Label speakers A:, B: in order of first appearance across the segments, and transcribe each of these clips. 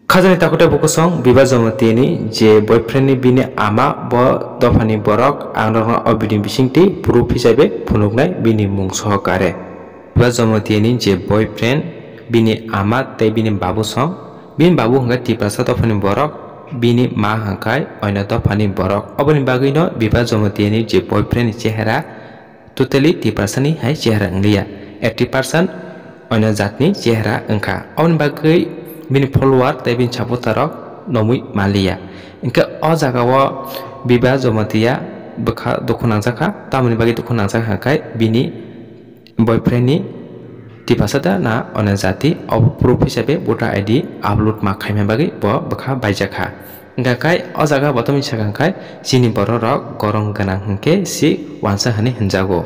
A: Khajani takote bukosong biba jomatieni je boyfriend ni bini ama bo dofani borok angrong obidin bisingti proof hisabe phunuknai bini mung sohokare. Biba jomatieni je boyfriend bini ama te bini babu song bini babu hingga tipasa dofani borok bini ma hangkai oina dofani borok oboni bagui no biba jomatieni je boyfriend chehra totally tipasa ni hai chehra nglia 80% oina jatni chehra engka oboni bagui bini follower tei bini supporter nomui malia ingka o jaga o biba jomatia bokha dukhunangjaka tamoni bagi dukhunangjaka kai bini boyfriend ni tipasada na ona jati proof hisabe voter id upload ma khaima bagi bo bokha baijaka ingka kai o jaga bottom sakang kai chini borok gorong ganang hingke si wansa hani hinjago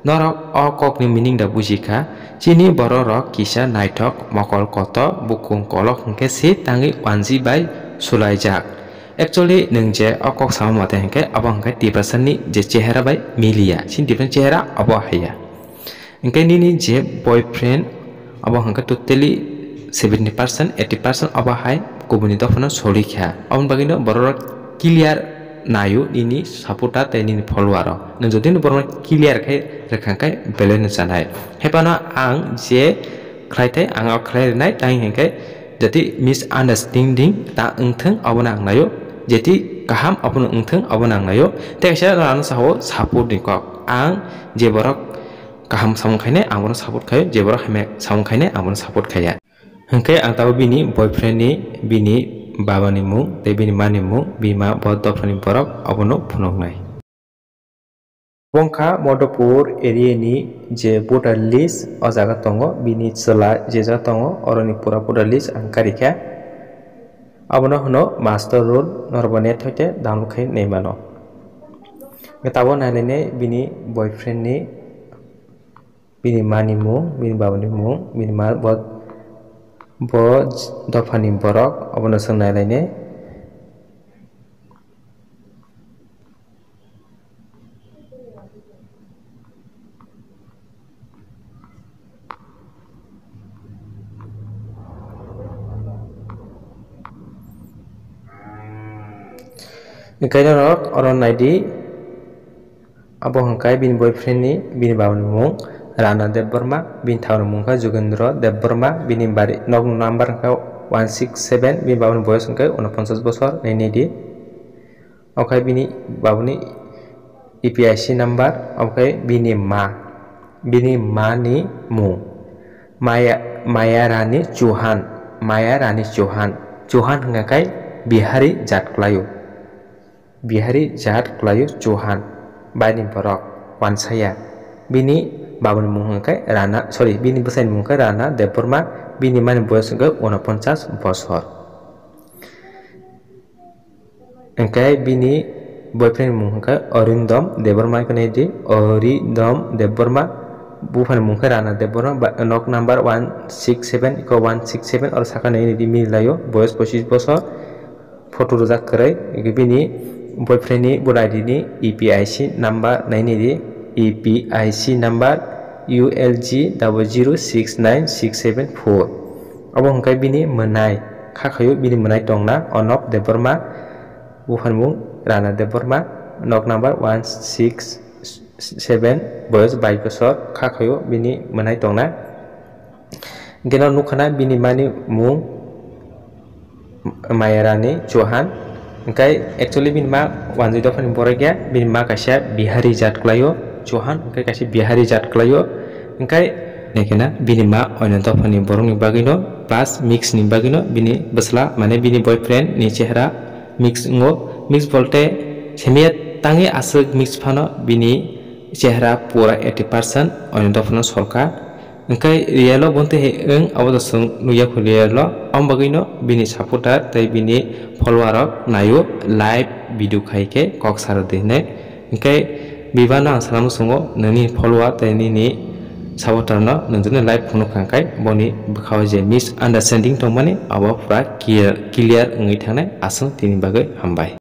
A: norok o kokni meaning da bujika chini borok kisa naitok mokol koto bukung kolok hingke si tangi wanji bai sulaijak actually nungje o kok sama mate hingke abo hingke tipasan ni je chehra bai milia sin tipasan chehra abo haya hingke nini je boyfriend abo hingke totally 70% 80% abo hai kubuni dofano solikha abon bagino borok clear nayu ini supporter te ini follower nang jodi borok clear kai rekangkai balance janai hepana ang je khlaitai ang khlai nai tai hingkai jadi misunderstanding ta engtheng abona angnayo jadi kaham abona engtheng abona angnayo te sa ran saho support ni kok ang je borok kaham samkhaine abona support khai je borok hame samkhaine abona support khaya hingkai ang tabu bini boyfriend ni bini baba ni mung te bini mani mung bima bodofani borok abono phunoknai bongkha modopur area ni je voter list o jaga tongo bini chela je jaga tongo oroni pura voter list angkarikha abono hono master road norbane thoite download khai neimano getabo nailene bini boyfriend ni bini mani mung bini baba ni mung bini ma bo dofani borok abono songnai laine kaino rok oron naidi abo hangkai bini boyfriend ni bini baba ni mung Rana Debbarma bin Thaun Mungka Jugendro Debbarma bini bari nog number ka 167 bin babun boyos ngkai 49 bosor nedi okai bini babuni EPIC number okai bini ma ni mu Maya Rani Chauhan ngakai Bihari Jat Klayu Chauhan bani borok wansaya bini babun mungkai rana bini besain mungkai rana Debbarma bini mani boyos ngkai 49 bosor engkai bini boyfriend mungkai Orindom Debbarma kanedi Orindom Debbarma bufan mungkai rana Debbarma nok number 167 ko 167 or saka nei di milayo boyos 25 bosor photo rojak krai bini boyfriend ni bodai ni EPIC number naini di EPIC number ULG 0069674 abo hangkai bini menai khakhayo bini menai tongna onop Debbarma bufanmung rana Debbarma nok number 167 boyos 22 bosor khakhayo bini menai tongna geno nukhana bini mani mung Mayarani Chauhan engkai actually bini ma wanjui dofani boragya bini ma kasia Bihari Jat Klayo Chauhan engkai kasia Bihari Jat Klayo engkai nekena bini ma oina dofani borok ni bagino plus mix ni bagino bini besla mane bini boyfriend ni chehra mix bolte semia tangi asuk mix phano bini chehra pura 80% oina dofano solka engkai rialo bonte he eng abo dosung nuya khuliyalo am bagino bini supporter tei bini follower nayo live video khaike kok sar dine engkai bibana salam sungo nani follower tei ni supporter no nonjone live phone kangkai boni bukhaw je misunderstanding tongmani abo pura clear ngai thane asung tini bagai hambai।